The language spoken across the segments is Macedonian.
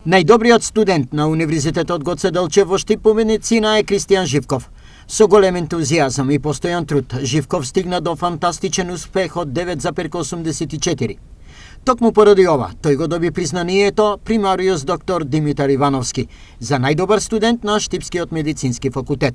Најдобриот студент на Универзитетот Гоце Делчев во Штип по медицина е Кристијан Живков. Со голем ентузијазам и постојан труд, Живков стигна до фантастичен успех од 9,84. Токму поради ова, тој го доби признанието примариус доктор Димитар Ивановски за најдобар студент на Штипскиот медицински факултет.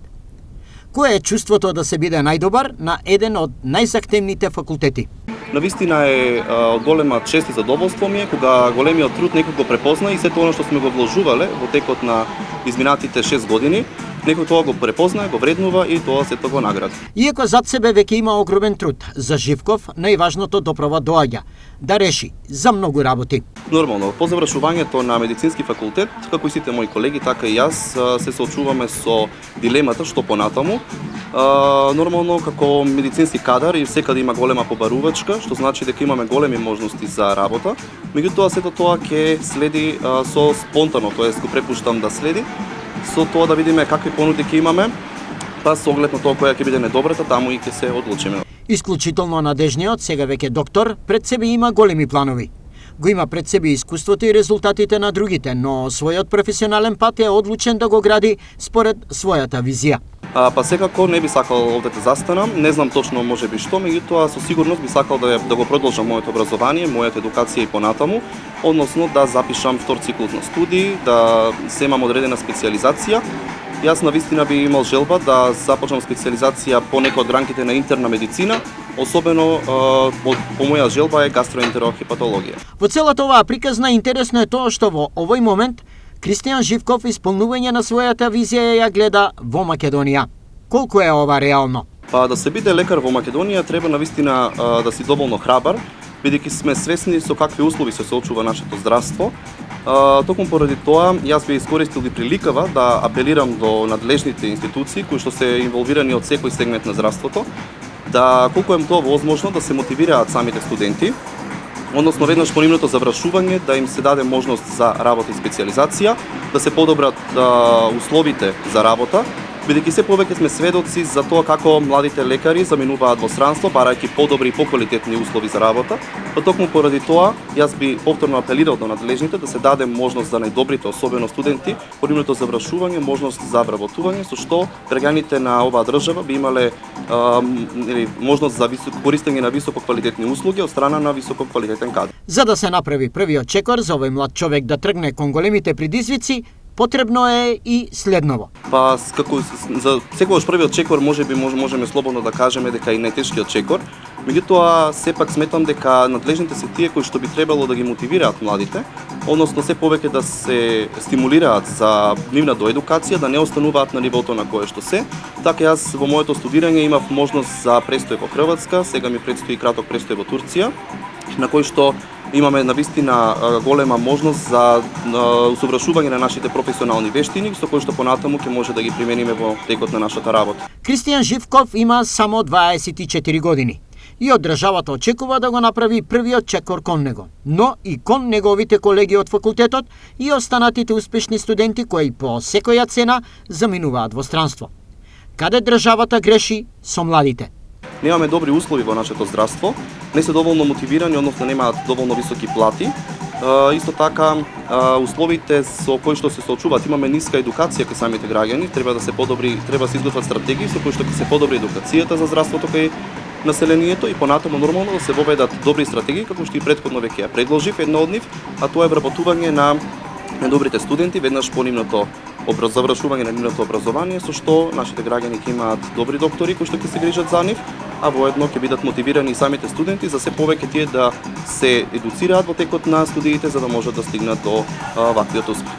Кое е чувството да се биде најдобар на еден од најзахтевните факултети? Навистина е од голема чест и задоволство ми е кога големиот труд некој го препозна и сето она што сме го вложувале во текот на изминатите 6 години, некој тоа го препозна, го вреднува и тоа сето го награди. Иако зад себе веќе има огромен труд, за Живков најважното доправа доаѓа да реши за многу работи. Нормално, по завршувањето на медицински факултет, како и сите мои колеги, така и јас се соочуваме со дилемата што понатаму. Нормално, како медицински кадар и секаде има голема побарувачка, што значи дека имаме големи можности за работа. Меѓутоа, сето тоа ќе следи со спонтано, тоест го препуштам да следи, со тоа да видиме какви понуди ќе имаме, па со оглед на тоа која ќе биде најдобрата, таму и ќе се одлучиме. Исклучително надежниот, сега веќе доктор, пред себе има големи планови. Го има пред себе искуството и резултатите на другите, но својот професионален пат е одлучен да го гради според својата визија. Па секако не би сакал овде да застанам, не знам точно можеби што, меѓутоа со сигурност би сакал да го продолжам моето образование, мојата едукација и понатаму, односно да запишам втор циклус на студии, да земам одредена специјализација. Јас навистина би имал желба да започнам специјализација по некој од ранките на интерна медицина, особено по моја желба е гастроентерохепатологија. Во целата оваа приказна интересно е тоа што во овој момент Кристијан Живков исполнување на својата визија ја гледа во Македонија. Колку е ова реално? Па да се биде лекар во Македонија треба навистина да си доволно храбар, бидејќи сме свесни со какви услови се соочува нашето здравство. Токму поради тоа, јас би искористил и приликава да апелирам до надлежните институции кои што се инволвирани од секој сегмент на здравството, да колку е тоа возможно да се мотивираат самите студенти, односно веднаш по нивното завршување да им се даде можност за работа и специјализација, да се подобрат условите за работа, бидејќи се повеќе сме сведоци за тоа како младите лекари заминуваат во странство барајќи подобри и поквалитетни услови за работа. Па токму поради тоа, јас би повторно апелирал до надлежните да се даде можност за најдобрите, особено студенти, по нивното завршување, можност за вработување, со што граѓаните на оваа држава би имале можност за користење на висококвалитетни услуги од страна на висококвалитетен кадар. За да се направи првиот чекор за овој млад човек да тргне кон големите предизвици, потребно е и следново. Па како за секогаш првиот чекор можеме слободно да кажеме дека и најтешкиот чекор. Меѓутоа сепак сметам дека надлежните се тие кои што би требало да ги мотивираат младите, односно се повеќе да се стимулираат за нивна доедукација, да не остануваат на нивото на кое што се. Така јас во моето студирање имав можност за престој во Хрватска, сега ми предстои краток престој во Турција, на кој што имаме навистина голема можност за усовршување на нашите професионални вештини, со кои што понатаму ќе може да ги примениме во текот на нашата работа. Кристијан Живков има само 24 години и од државата очекува да го направи првиот чекор кон него, но и кон неговите колеги од факултетот и останатите успешни студенти кои по секоја цена заминуваат во странство. Каде државата греши со младите? Немаме добри услови во нашето здравство, не се доволно мотивирани, односно немаат доволно високи плати. Исто така, условите со кои што се соочуваат, имаме ниска едукација кај самите граѓани, треба да се подобри, треба да се изготват стратегии со кои што ќе се подобри едукацијата за здравството кај населението и понатаму нормално да се воведат добри стратегии, како што и претходно веќе ја предложив, една од нив, а тоа е вработување на добрите студенти веднаш по нивното завршување на нивното образование, со што нашите граѓани ќе имаат добри доктори кои што ќе се грижат за нив, а воедно ќе бидат мотивирани и самите студенти за се повеќе тие да се едуцираат во текот на студиите за да можат да стигнат до ваквиот успех.